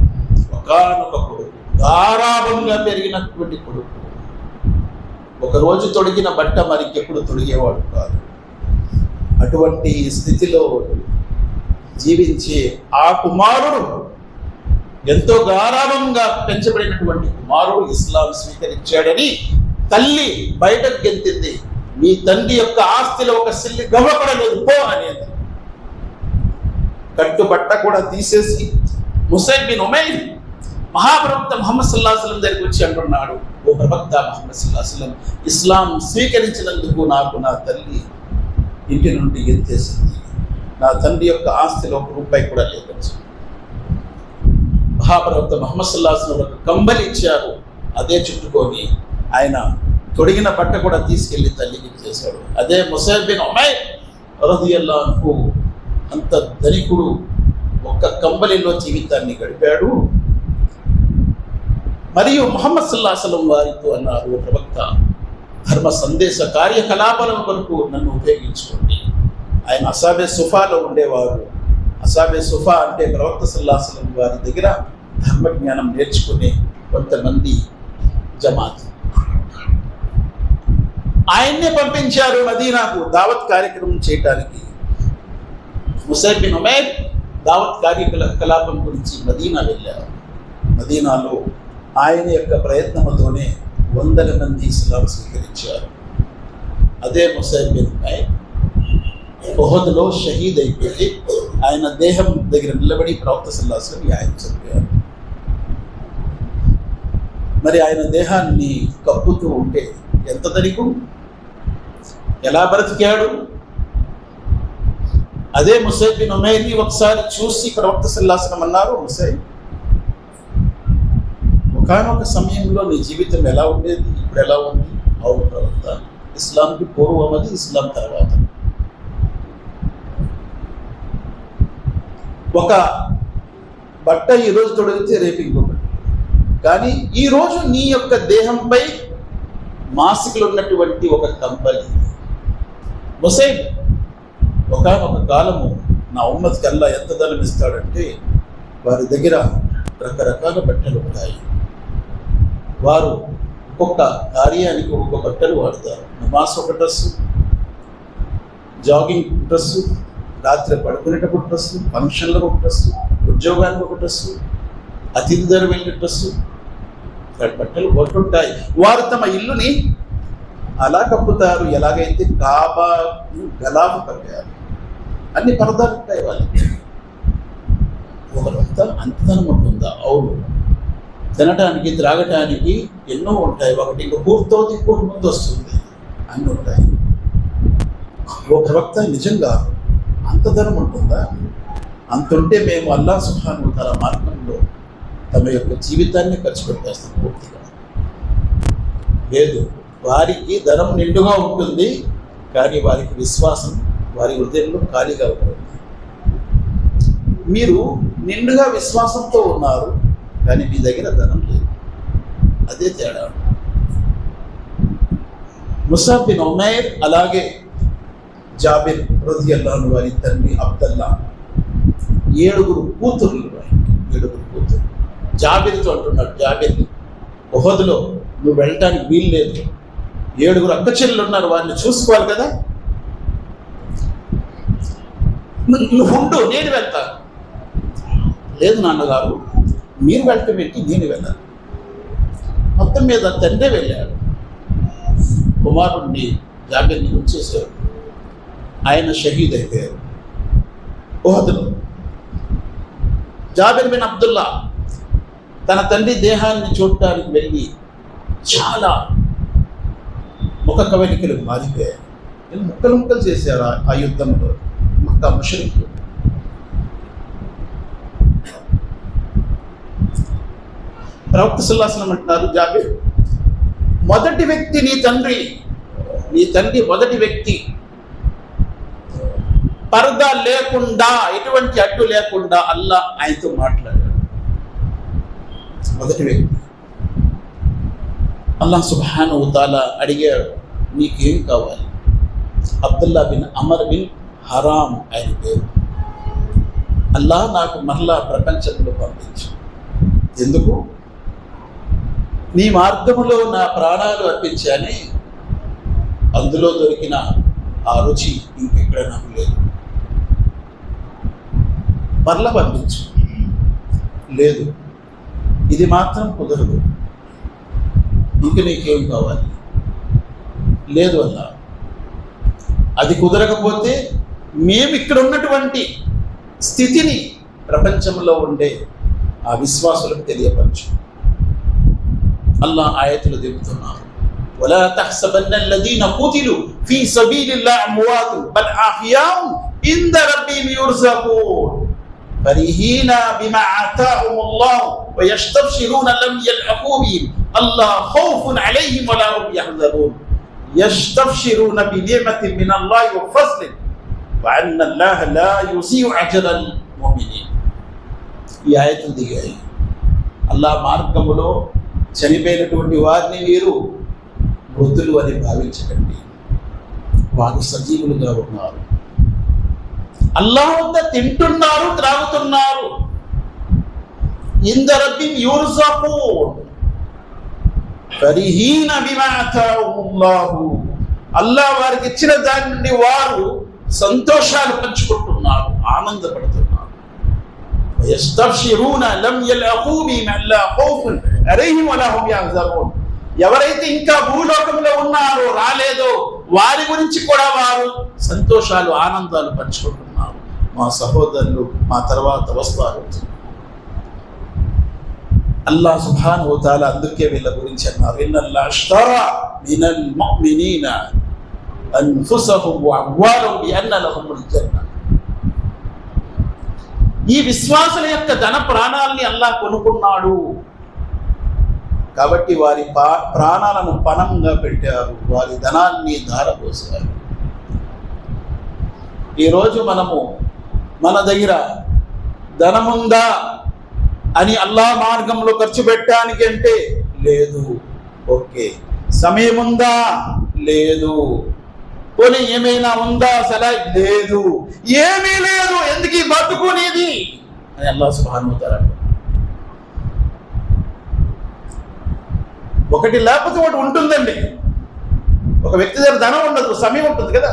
Speaker 1: ఒకానొక కొడుకు, గారాభంగా పెరిగినటువంటి కొడుకు. ఒకరోజు తొడిగిన బట్ట మరికెప్పుడు తొడిగేవాడు కాదు. అటువంటి స్థితిలో జీవించే ఆ కుమారుడు, ఎంతో గారాభంగా పెంచబడినటువంటి కుమారుడు ఇస్లాం స్వీకరించాడని తల్లి బయటకు గెంతింది. మీ తండ్రి యొక్క ఆస్తిలో ఒక సిల్లి గవ్వ కూడా లేదు పో అనేది. కట్టుబట్ట కూడా తీసేసి ముసైబ్ బిన్ ఉమైర్ మహాప్రవక్త ముహమ్మద్ సల్లల్లాహు అలైహి వసల్లం దగ్గరికి వచ్చి అంటున్నాడు, ఓ ప్రవక్త ముహమ్మద్ సల్లల్లాహు అలైహి వసల్లం, ఇస్లాం స్వీకరించినందుకు నాకు నా తల్లి ఇంటి నుండి ఎత్తేసింది. నా తండ్రి యొక్క ఆస్తిలో ఒక రూపాయి కూడా లేదని. మహాప్రవక్త ముహమ్మద్ సల్లల్లాహు అలైహి వసల్లం ఒక కంబలి ఇచ్చారు. అదే చుట్టుకొని ఆయన తొడిగిన బట్ట కూడా తీసుకెళ్లి తల్లికి ఇచ్చేశాడు. అదే ముసైబ్ బిన్ ఉమైర్ రలియల్లాహు అన్హు అంత ధనికుడు, ఒక్క కంబలిలో జీవితాన్ని గడిపాడు. మరియు ముహమ్మద్ సల్లల్లాహు అలైహి వసల్లం వారితో అన్నారు, ప్రవక్త, ధర్మ సందేశ కార్యకలాపాల కొరకు నన్ను ఉపయోగించుకోండి. ఆయన అసాబే సుఫాలో ఉండేవారు. అసాబే సుఫా అంటే ప్రవక్త సల్లల్లాహు అలైహి వసల్లం వారి దగ్గర ధర్మజ్ఞానం నేర్చుకునే కొంతమంది జమాత్. ఆయన్నే పంపించారు మదీనాకు దావత్ కార్యక్రమం చేయటానికి. ముసైబ్ బిన్ ఉమైర్ దావత్ కార్యకలాపం గురించి మదీనా వెళ్ళారు. మదీనాలో ఆయన యొక్క ప్రయత్నంతోనే వందల మంది ఇస్లాం స్వీకరించారు. అదే ముసైబ్ బిన్ ఉమైర్ ఉహద్లో షహీద్ అయిపోయి ఆయన దేహం దగ్గర నిలబడి ప్రవక్త సల్లల్లాహు అలైహి వసల్లం ఆయన చదివారు. మరి ఆయన దేహాన్ని కప్పుతూ ఉంటే ఎంత ధనికుడు, ఎలా బ్రతికాడు? అదే ముసైబ్ బిన్ ఉమైర్ని ఒకసారి చూసి ప్రవక్త సల్లల్లాహు అలైహి వసల్లం అన్నారు, ముసైబ్, ఒకానొక సమయంలో నీ జీవితం ఎలా ఉండేది, ఇప్పుడు ఎలా ఉంది? అవును ప్రవక్త, ఇస్లాంకి పూర్వం అది, ఇస్లాం తర్వాత. ఒక బట్ట ఈరోజు తొడిగితే రేపు ఇంకొకటి. కానీ ఈరోజు నీ యొక్క దేహంపై మాసికలు ఉన్నటువంటి ఒక కంబలి. ముసైబ్, ఒకానొక కాలము నా ఉమ్మతికి అల్లాహ్ ఎంత ధనం ఇస్తాడంటే వారి దగ్గర రకరకాల బట్టలు ఉంటాయి. వారు ఒక్కొక్క కార్యానికి ఒక్కొక్క బట్టలు వాడతారు. నమాజ్ ఒక డ్రెస్సు, జాగింగ్ డ్రెస్సు, రాత్రి పడుకునేటప్పుడు డ్రెస్సు, ఫంక్షన్లకు ఒక డ్రెస్సు, ఉద్యోగానికి ఒక డ్రెస్సు, అతిథి దగ్గర వెళ్ళే డ్రెస్సు, బట్టలు కొట్టుంటాయి. వారు తమ ఇల్లుని అలా కప్పుతారు ఎలాగైతే కాబా గలాపు కప్పారు. అన్ని పరదాలు ఉంటాయి వాళ్ళకి. ఒకరంతా అంతధనం ఉంటుందా? అవును. తినటానికి, త్రాగటానికి ఎన్నో ఉంటాయి. ఒకటి ఇంకో పూర్తవుతుంది, ఇంకోటి ముందు వస్తుంది, అన్నీ ఉంటాయి. ఓ ప్రవక్త, నిజంగా అంత ధనం ఉంటుందా? అంతుంటే మేము అల్లాహ్ సుబ్హానహు వ తఆలా మార్గంలో తమ యొక్క జీవితాన్ని ఖర్చు పెట్టేస్తాం పూర్తిగా. లేదు, వారికి ధనం నిండుగా ఉంటుంది, కానీ వారికి విశ్వాసం వారి హృదయంలో ఖాళీగా ఉంటుంది. మీరు నిండుగా విశ్వాసంతో ఉన్నారు, కానీ మీ దగ్గర ధనం లేదు. అదే తేడా. ముసాబ్ బిన్ ఉమైర్, అలాగే జాబిర్ రలియల్లాహు అన్హు వారి తండ్రి అబ్దుల్లా, 7 కూతుర్లు. జాబిర్తో అంటున్నాడు, జాబిర్, ఉహద్లో నువ్వు వెళ్ళటానికి వీలు లేదు, 7 అక్క చెల్లెలు ఉన్నారు, వారిని చూసుకోవాలి కదా, నువ్వు ఉండు, నేను వెళ్తాను. లేదు నాన్నగారు, మీరు వెళ్ళటం ఏంటి, నేను వెళ్ళాను. మొత్తం మీద తండ్రి వెళ్ళాడు, కుమారుడిని జాబిర్ని ఉంచేశాడు. ఆయన షహీద్ అయిపోయారు ఉహద్లో. జాబిర్ బిన్ అబ్దుల్లా తన తండ్రి దేహాన్ని చూడటానికి వెళ్ళి చాలా ముఖ కవలికలు మారిపోయారు. ముక్కలు ముక్కలు చేశారు ఆ యుద్ధంలో మక్కా ముష్రికులు. ప్రవక్త సల్లల్లాహు అలైహి వసల్లం అంటున్నారు, జాబిర్ మొదటి వ్యక్తి నీ తండ్రి మొదటి వ్యక్తి పరదా లేకుండా, ఎటువంటి అడ్డు లేకుండా అల్లాహ్ ఆయనతో మాట్లాడాడు. మొదటి వ్యక్తి అల్లాహ్ సుబ్హానహు వ తఆలా అడిగాడు, నీకేం కావాలి? అబ్దుల్లా బిన్ అమర్ బిన్ హరామ్ ఆయన పేరు. అల్లాహ్ నాకు మరలా ప్రపంచంలో పంపించు. ఎందుకు? నీ మార్గములో నా ప్రాణాలు అర్పించాని, అందులో దొరికిన ఆ రుచి ఇంకెక్కడ నాకు లేదు. మరలా పంపించు. లేదు, ఇది మాత్రం కుదరదు. ఇంక నీకేం కావాలి? లేదు అల్లా, అది కుదరకపోతే మేము ఇక్కడ ఉన్నటువంటి స్థితిని ప్రపంచంలో ఉండే ఆ విశ్వాసులకు తెలియపరచు. అల్లాహ్ ఆయతులు దిగుతున్నారు, వలా తహ్సబన్న అల్లదీన ఖుతిలు ఫీ సబీలిల్లాహి అమ్వాతు బల్ అహ్యాఉ ఇంద రబ్బిహిం యుర్జఖూన్ ఫరిహీన బిమా ఆతాహుముల్లాహు వయస్తబ్షిరూన లం యల్హఖూ బిహిం అల్లా ఖౌఫున్ అలైహిం వలా హుం యహ్జనూన్ యస్తబ్షిరూన బినిమతిన్ మినల్లాహి వఫజ్లిన్ వఅన్న అల్లాహ లా యుజీఉ అజ్రల్ ముమినీన్. ఈ ఆయతులు దిగాయి. అల్లాహ్ మార్గములో చనిపోయినటువంటి వారిని మీరు మృతులు అని భావించకండి, వారు సజీవులుగా ఉన్నారు. అల్లాహ్ వద్ద తింటున్నారు, త్రాగుతున్నారు. ఇంద రబ్బిహిం యుర్జఖూన్ ఫరిహీన బిమా ఆతాహుముల్లాహు. అల్లాహ్ వారికి ఇచ్చిన దాని నుండి వారు సంతోషాలు పంచుకుంటున్నారు, ఆనందపడుతున్నారు. యస్తబ్షిరూన లం యల్హఖూ బిహిం అల్లా ఖౌఫున్ అలైహిం వలా హుం యహ్జనూన్. ఎవరైతే ఇంకా భూలోకంలో ఉన్నారో, రాలేదో, వారి గురించి కూడా వారు సంతోషాలు, ఆనందాలు పంచుకుంటున్నారు. మా సహోదరులు మా తర్వాత వస్తారు. అల్లాహ్ సుబ్హానహు వ తఆలా అందుకే వీళ్ళ గురించి అన్నారు, ఇన్నల్లాహ అష్తరా మినల్ ముమినీన అన్ఫుసహుం వ అమ్వాలహుం బిఅన్న లహుముల్ జన్నah. ఈ విశ్వాసుల యొక్క ధన ప్రాణాలని అల్లాహ్ కొనుక్కున్నాడు కాబట్టి వారి ప్రాణాలను పణంగా పెట్టారు, వారి ధనాన్ని ధారపోసారు. ఈరోజు మనము మన దగ్గర ధనముందా అని అల్లాహ్ మార్గంలో ఖర్చు పెట్టడానికి అంటే లేదు. ఓకే, సమయం ఉందా? లేదు. పోనీ ఏమైనా ఉందా? అసలు లేదు, ఏమీ లేదు. ఎందుకు ఈ బతుకునేది అని అల్లాహ్ సుబ్హానహు వ తఆలా. ఒకటి లేకపోతే ఒకటి ఉంటుందండి. ఒక వ్యక్తి దగ్గర ధనం ఉండదు, సమయం ఉంటుంది కదా.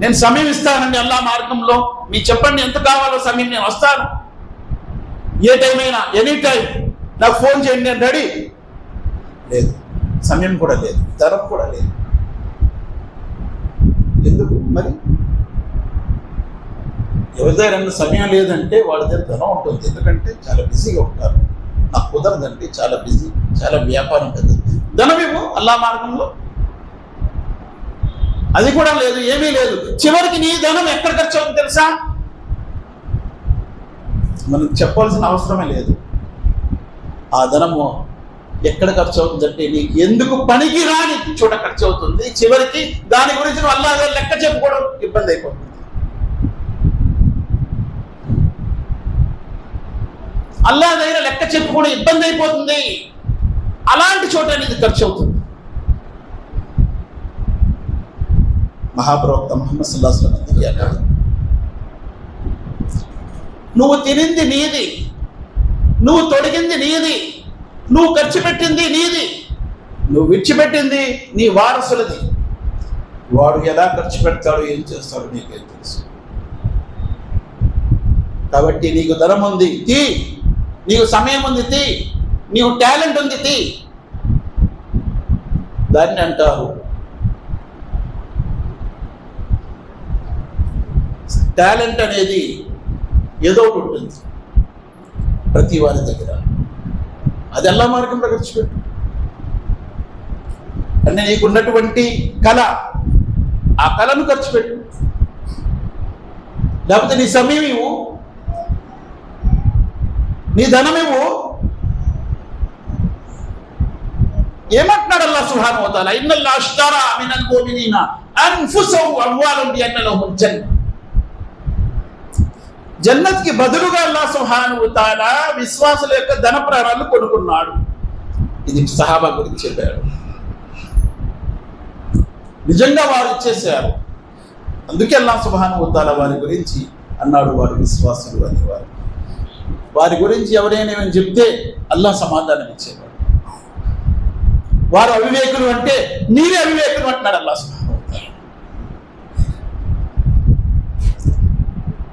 Speaker 1: నేను సమయం ఇస్తానండి అల్లాహ్ మార్గంలో, మీరు చెప్పండి ఎంత కావాలో సమయం, నేను వస్తాను. ఏ టైం అయినా, ఎనీ టైం నాకు ఫోన్ చేయండి, నేను రెడీ. లేదు, సమయం కూడా లేదు, ధనం కూడా లేదు. ఎందుకు మరి? ఎవరి దగ్గర సమయం లేదంటే వాళ్ళ దగ్గర ధనం ఉంటుంది, ఎందుకంటే చాలా బిజీగా ఉంటారు. నాకు కుదరదండి, చాలా బిజీ, చాలా వ్యాపారం పెద్దది. ధనం ఇవ్వు అల్లాహ్ మార్గంలో. అది కూడా లేదు, ఏమీ లేదు. చివరికి నీ ధనం ఎక్కడ ఖర్చు అవుతుంది తెలుసా? మనకు చెప్పాల్సిన అవసరమే లేదు. ఆ ధనము ఎక్కడ ఖర్చు అవుతుందంటే నీకు ఎందుకు పనికి రాని చోట ఖర్చు అవుతుంది. చివరికి దాని గురించి నువ్వు అల్లాహ్ దగ్గర లెక్క చెప్పుకోవడం ఇబ్బంది అయిపోతుంది. అల్లాహ్ దగ్గర లెక్క చెప్పుకోవడం ఇబ్బంది అయిపోతుంది. అలాంటి చోట ఇది ఖర్చు అవుతుంది. మహాప్రవక్త ముహమ్మద్ సల్లల్లాహు అలైహి వసల్లం అన్నారు, నువ్వు తినింది నీది, నువ్వు తొడిగింది నీది, నువ్వు ఖర్చు పెట్టింది నీది, నువ్వు విడిచిపెట్టింది నీ వారసులది. వాడు ఎలా ఖర్చు పెడతాడో, ఏం చేస్తాడో నీకేం తెలుసు. కాబట్టి నీకు ధనం ఉంది తీ, నీకు సమయం ఉంది తీ, నీకు టాలెంట్ ఉంది తీ. దాన్ని అంటారు టాలెంట్ అనేది ఏదో ఒకటి ఉంటుంది ప్రతి వారి దగ్గర, అది అల్లా మార్గంలో ఖర్చు పెట్టు. అంటే నీకున్నటువంటి కళ, ఆ కళను ఖర్చు పెట్టు. లేకపోతే నీ సమయం ఇవ్వు, నీ ధనం ఇవ్వు. ఏమంటున్నాడు అల్లాహ్ సుబ్హానహు వ తఆలా, ఇన్నల్లాహ అష్తరా మినల్ ముమినీన అన్ఫుసహుం వ అమ్వాలహుం బిఅన్న లహుముల్ జన్నah. జన్నత్కి బదులుగా అల్లాహ్ సుబ్హానహు వ తఆలా విశ్వాసుల యొక్క ధన ప్రాణాలు కొనుక్కున్నాడు. ఇది సహాబా గురించి చెప్పాడు. నిజంగా వారు ఇచ్చేసారు. అందుకే అల్లాహ్ సుబ్హానహు వ తఆలా వారి గురించి అన్నాడు వారు విశ్వాసులు అనేవారు. వారి గురించి ఎవరైనా ఏమని చెప్తే అల్లాహ్ సమాధానం ఇచ్చేవాడు. వారు అవివేకులు అంటే మీరే అవివేకులు అంటున్నాడు అల్లాహ్ సుబ్హానహు వ తఆలా.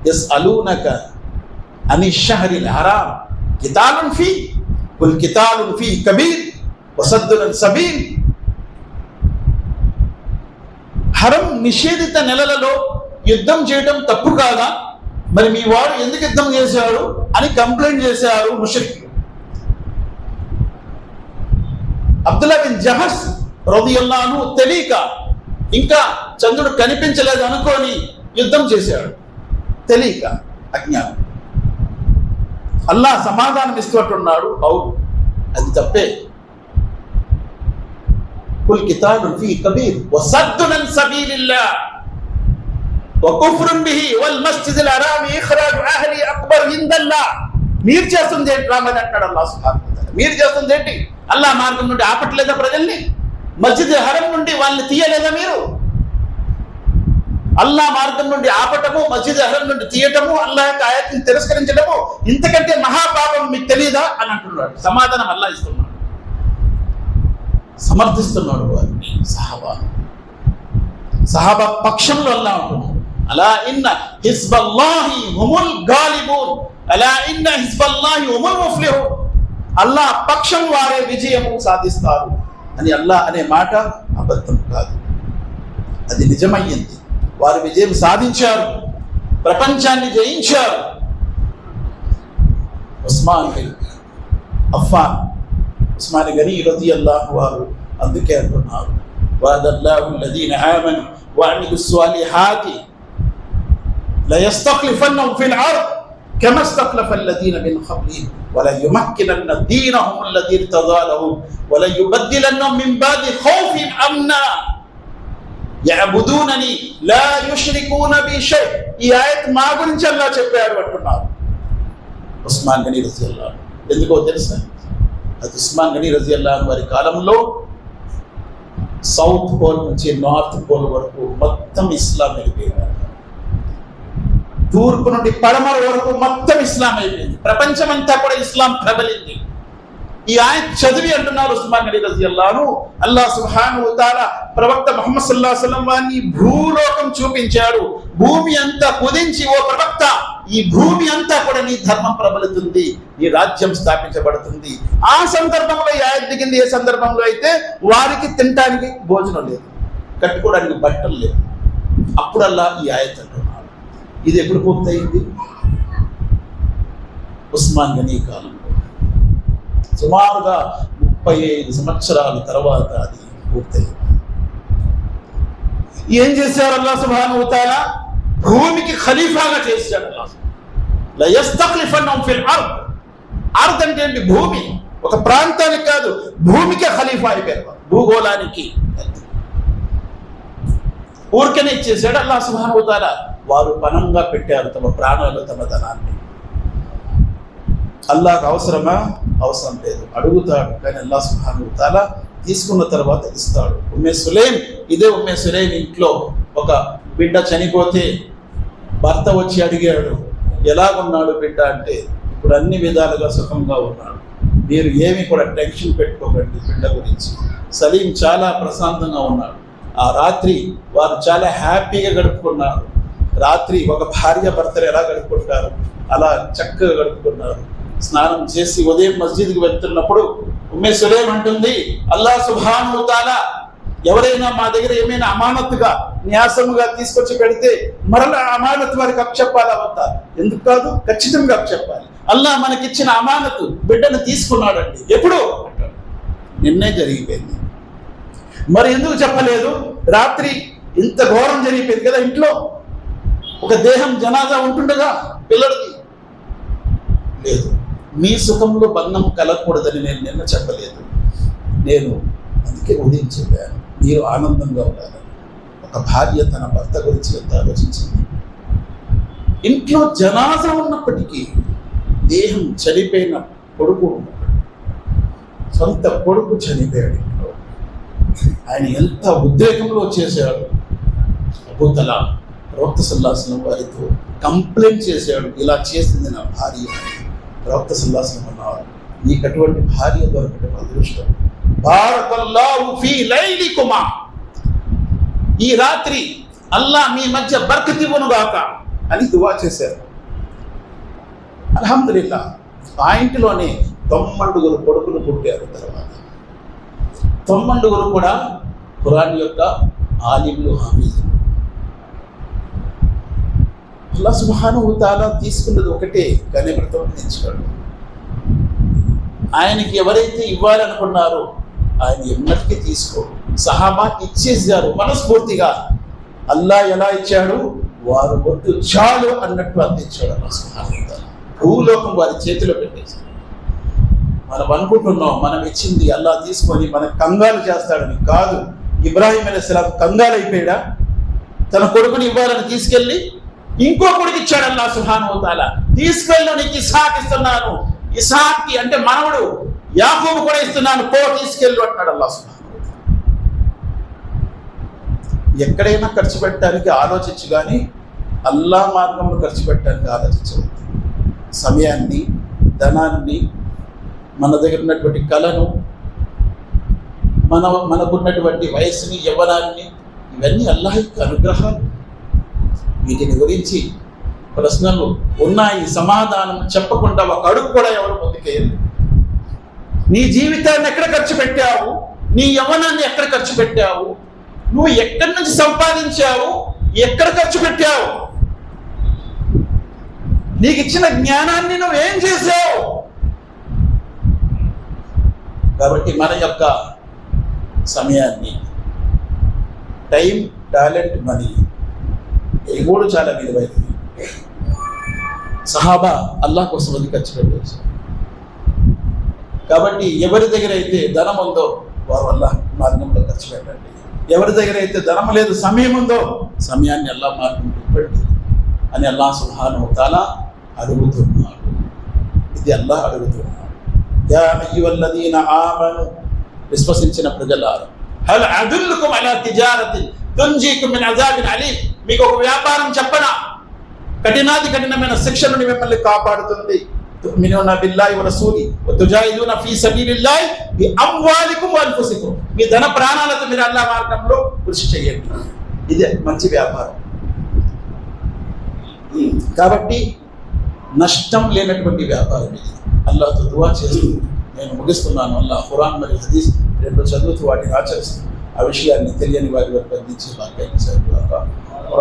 Speaker 1: యస్అలూనక అని షహరిల్ హరామ్ కితాలున్ ఫీ కుల్ కితాలున్ ఫీ కబీర్ వసద్దున్ సబీల్. హరం నిషేధిత నెలలలో యుద్ధం చేయడం తప్పు కాదా? మరి మీ వారు ఎందుకు యుద్ధం చేశారు అని కంప్లైంట్ చేశారు ముష్రికులు. అబ్దుల్లా బిన్ జహష్ రదియల్లాహు అన్హు తెలియక, ఇంకా చంద్రుడు కనిపించలేదు అనుకొని యుద్ధం చేశాడు. తెలియక, అజ్ఞానం. అల్లాహ్ సమాధానం ఇస్తున్నట్టున్నాడు, అవును అది తప్పే. కుల్ కితాలున్ ఫీ కబీర్ వసద్దున్ అన్ సబీలిల్లాహ్ వకుఫ్రున్ బిహి వల్ మస్జిదిల్ హరామ్ ఇఖ్రాజ్ అహ్లి అక్బర్ ఇందల్లాహ్. మీరు చేస్తుంది ఏంటి రామని అంటాడు అల్లాహ్ సుబ్హానహు వ తఆలా. మీరు చేస్తుంది ఏంటి? అల్లాహ్ మార్గం నుండి ఆపట్లేదా ప్రజల్ని? మస్జిద్ హరం నుండి వాళ్ళని తీయలేదా మీరు? అల్లాహ్ మార్గం నుండి ఆపటము, మస్జిద్ హరం నుండి తీయటము, అల్లాహ్ యొక్క ఆయాత్ని తిరస్కరించడము ఇంతకంటే మహాపాపం మీకు తెలియదా అని అంటున్నాడు. సమాధానం అల్లాహ్ ఇస్తున్నాడు, సమర్థిస్తున్నాడు వారిని. సహాబా పక్షంలో అల్లాహ్ ఉంటున్నాడు. అలా ఇన్న హిజ్బల్లాహి హుముల్ గాలిబూన్, అలా ఇన్న హిజ్బల్లాహి హుముల్ ముఫ్లిహూన్. అల్లాహ్ పక్షం వారే విజయము సాధిస్తారు అని అల్లాహ్ అనే మాట అబద్ధం కాదు, అది నిజమయ్యింది. వారు విజయం సాధించారు, ప్రపంచాన్ని జయించారు. ఉస్మాన్ అఫ్ఫాన్, ఉస్మాన్ గనీ రదియల్లాహు వారు అందుకే అంటున్నారు, వఅదల్లాహు అల్లదీన ఆమను వఅమిలుస్ సాలిహాతి లయస్తఖ్లిఫన్నహుం ఫిల్ అర్ద్ కమా ఇస్తఖ్లఫ అల్లదీన మిన్ ఖబ్లిహిం వలయుమక్కినన్న దీనహుం అల్లదీ ఇర్తదా లహుం వలయుబద్దిలన్నహుం మిన్ బాది ఖౌఫిన్ అమ్నా యఅబుదూనని లా యుష్రికూన బి షై. ఈ ఆయత్ మా గురించి అల్లాహ్ చెప్పాడు అంటున్నారు ఉస్మాన్ గనీ రజియల్లాహు అన్హు. ఎందుకో తెలుసా? అది ఉస్మాన్ గనీ రజియల్లాహు అన్హు వారి కాలంలో సౌత్ పోల్ నుంచి నార్త్ పోల్ వరకు మొత్తం ఇస్లాం అయిపోయింది. తూర్పు నుండి పడమర వరకు మొత్తం ఇస్లాం అయిపోయింది. ప్రపంచం అంతా కూడా ఇస్లాం ప్రబలింది. ఈ ఆయత్ చదివి అంటున్నారు ఉస్మాన్ గనీ రజియల్లాహు అన్హు, అల్లాహ్ సుబ్హానహు వ తఆలా ప్రవక్త ముహమ్మద్ సల్లల్లాహు అలైహి వసల్లం వారిని భూలోకం చూపించాడు. భూమి అంతా కుదించి, ఓ ప్రవక్త, ఈ భూమి అంతా కూడా నీ ధర్మం ప్రబలుతుంది, నీ రాజ్యం స్థాపించబడుతుంది. ఆ సందర్భంలో ఈ ఆయత్ దిగింది. ఏ సందర్భంలో అయితే వారికి తినడానికి భోజనం లేదు, కట్టుకోవడానికి బట్టలు లేవు. అప్పుడు అల్లాహ్ ఈ ఆయత్ అంటున్నాడు. ఇది ఎప్పుడు పూర్తయింది? ఉస్మాన్ గనీ కాలంలో. సుమారుగా 35 సంవత్సరాల తర్వాత అది పూర్తయింది. ఏం చేశారు అల్లాహ్ సుబ్హానహు వ తఆలా? భూమికి ఖలీఫాగా చేశాడు అల్లాహ్. లయస్తఖ్లిఫన్నహుం ఫిల్ అర్ద్. అర్ద్ అంటే ఏంటి? భూమి. ఒక ప్రాంతానికి కాదు, భూమికే ఖలీఫా అయిపోయారు, భూగోళానికి. ఊరికనే ఇచ్చేసాడు అల్లాహ్ సుబ్హానహు వ తఆలా. వారు పణంగా పెట్టారు తమ ప్రాణాలు, తమ ధనాన్ని. అల్లాహ్కు అవసరమా? అవసరం లేదు, అడుగుతాడు. కానీ అల్లాహ్ సుబ్హానహు వ తఆలా తీసుకున్న తర్వాత ఇస్తాడు. ఉమ్మే సులైం, ఇదే ఉమ్మే సులైం ఇంట్లో ఒక బిడ్డ చనిపోతే భర్త వచ్చి అడిగాడు, ఎలాగున్నాడు బిడ్డ అంటే, ఇప్పుడు అన్ని విధాలుగా సుఖంగా ఉన్నాడు, మీరు ఏమి కూడా టెన్షన్ పెట్టుకోకండి బిడ్డ గురించి. సలీం చాలా ప్రశాంతంగా ఉన్నాడు. ఆ రాత్రి వారు చాలా హ్యాపీగా గడుపుకున్నారు. రాత్రి ఒక భార్య భర్తలు ఎలా గడుపుకుంటారు? అలా చక్కగా గడుపుకున్నారు. స్నానం చేసి ఉదయం మస్జిద్కి వెళ్తున్నప్పుడు ఉమ్మే సులైం అంటుంది, అల్లాహ్ సుబ్హానహు వ తఆలా ఎవరైనా మా దగ్గర ఏమైనా అమానత్తుగా న్యాసముగా తీసుకొచ్చి పెడితే మరలా అమానత్ వారికి అప్పచెప్పాలా వద్దా? ఎందుకు కాదు, ఖచ్చితంగా అప్పచెప్పాలి. అల్లాహ్ మనకిచ్చిన అమానతు బిడ్డను తీసుకున్నాడండి. ఎప్పుడు? నిన్నే జరిగిపోయింది. మరి ఎందుకు చెప్పలేదు? రాత్రి ఇంత ఘోరం జరిగిపోయింది కదా, ఇంట్లో ఒక దేహం జనాజా ఉంటుండగా పిల్లడికి లేదు. మీ సుఖంలో బంధం కలగకూడదని నేను నిన్న చెప్పలేదు. నేను అందుకే ఉదయం చెప్పాను, మీరు ఆనందంగా ఉండాలి. ఒక భార్య తన భర్త గురించి ఎంత ఆలోచించింది. ఇంట్లో జనాజా ఉన్నప్పటికీ దేహం చనిపోయిన కొడుకు ఉన్నప్పుడు, సొంత కొడుకు చనిపోయాడు ఇంట్లో, ఆయన ఎంత ఉద్రేకంలో చేశాడు. అబూ తలా ప్రవక్త సల్లల్లాహు అలైహి వసల్లం వారితో కంప్లైంట్ చేశాడు, ఇలా చేసింది నా భార్య. ప్రవక్త సల్లల్లాహు అలైహి వసల్లం అన్నారు, నీకు అటువంటి భార్య దొరకడం అదృష్టం. బారకల్లాహు ఫీ లైలికుమా, ఈ రాత్రి అల్లాహ్ మీ మధ్య బర్కత్ ఇవ్వనుగాక అని దువా చేశారు. అల్హమ్దులిల్లాహ్, ఆ ఇంటిలోనే 9 కొడుకులు పుట్టారు. తర్వాత 9 కూడా ఖురాన్ యొక్క ఆలింలు, హాఫీజులు. అల్లాహ్ సుబ్హానహు వ తఆలా తీసుకున్నది ఒకటే, కానీ ప్రతినిధించాడు. ఆయనకి ఎవరైతే ఇవ్వాలనుకున్నారో ఆయన ఎన్నటికీ తీసుకో. సహాబా ఇచ్చేసారు మనస్ఫూర్తిగా. అల్లాహ్ ఎలా ఇచ్చాడు, వారు వద్దు చాలు అన్నట్టు అందించాడు అల్లాహ్ సుబ్హానహు వ తఆలా. భూలోకం వారి చేతిలో పెట్టేశాడు. మనం అనుకుంటున్నాం మనం ఇచ్చింది అల్లాహ్ తీసుకొని మనకు కంగారు చేస్తాడని. కాదు. ఇబ్రాహీం అలైహిస్సలాం కంగారు అయిపోయాడా? తన కొడుకుని ఇవ్వాలని తీసుకెళ్ళి ఇంకో కొడుకు ఇచ్చాడు అల్లాహ్ సుబ్హానహు వ తఆలా. తీసుకెళ్ళి నీకు ఇస్హాక్ ఇస్తున్నాను, ఇస్హాక్కి అంటే మనవడు యాకూబు కూడా ఇస్తున్నాను, పో తీసుకెళ్ళు అంటున్నాడు అల్లాహ్ సుబ్హానహు వ తఆలా. ఎక్కడైనా ఖర్చు పెట్టడానికి ఆలోచించు, కానీ అల్లాహ్ మార్గంలో ఖర్చు పెట్టడానికి ఆలోచించవద్దు. సమయాన్ని, ధనాన్ని, మన దగ్గర ఉన్నటువంటి కళను, మనకున్నటువంటి వయస్సుని, యవ్వనాన్ని, ఇవన్నీ అల్లాహ్ యొక్క అనుగ్రహాలు. వీటిని గురించి ప్రశ్నలు ఉన్నాయి, సమాధానం చెప్పకుండా ఒక అడుగు కూడా ఎవరు ముందుకేయాలి. నీ జీవితాన్ని ఎక్కడ ఖర్చు పెట్టావు? నీ యవ్వనాన్ని ఎక్కడ ఖర్చు పెట్టావు? నువ్వు ఎక్కడి నుంచి సంపాదించావు? ఎక్కడ ఖర్చు పెట్టావు? నీకు ఇచ్చిన జ్ఞానాన్ని నువ్వేం చేసావు? కాబట్టి మన యొక్క సమయాన్ని, టైం, టాలెంట్, మనీ, ఈ 3 చాలా విలువైనవి. సహాబా అల్లాహ్ కోసం అది ఖర్చు పెట్టవచ్చు. కాబట్టి ఎవరి దగ్గర అయితే ధనం ఉందో వారు అల్లాహ్ మార్గంలో ఖర్చు పెట్టండి. ఎవరి దగ్గర అయితే ధనం లేదు, సమయం ఉందో సమయాన్ని అల్లాహ్ మార్గంలో పెట్టి అని అల్లాహ్ సుబ్హానహు వ తఆలా అడుగుతున్నాడు. ఇది అల్లాహ్ అడుగుతున్నాడు. యా అయ్యుహల్లదీన ఆమను, విశ్వసించిన ప్రజలారా, హల్ అదుల్లుకుమ్ అలా తిజారతిన్ తుంజీకుమ్ మిన్ అజాబిన్ అలీమ్, మీకు ఒక వ్యాపారం చెప్పనా, కఠినమైన శిక్ష నుండి మిమ్మల్ని కాపాడుతుంది. తుమినూన బిల్లాహి వ రసూలి వ తుజాహిదూన ఫీ సబీలిల్లాహి బి అమ్వాలికుం వ అన్ఫుసికుం, మీ ధన ప్రాణాలతో మీరు అల్లాహ్ మార్గంలో కృషి చేయండి. ఇదే మంచి వ్యాపారం. కాబట్టి నష్టం లేనటువంటి వ్యాపారం ఇది. అల్లాహ్తో దువా చేస్తూ నేను ముగిస్తున్నాను. అల్లాహ్ ఖురాన్ మరియు హదీస్ రెండు చదువుతూ వాటిని ఆచరిస్తూ ఆ విషయాన్ని తెలియని వారి వరకు అందించే భాగ్యాన్ని ఇచ్చారు.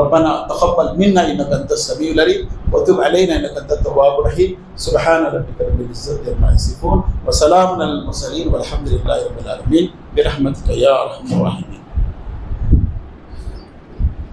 Speaker 1: ربنا تقبل منا انك انت السميع العليم وتب علينا انك انت التواب الرحيم سبحان ربك رب العزه عما يصفون وسلام على المرسلين والحمد لله رب العالمين برحمتك يا ارحم الراحمين.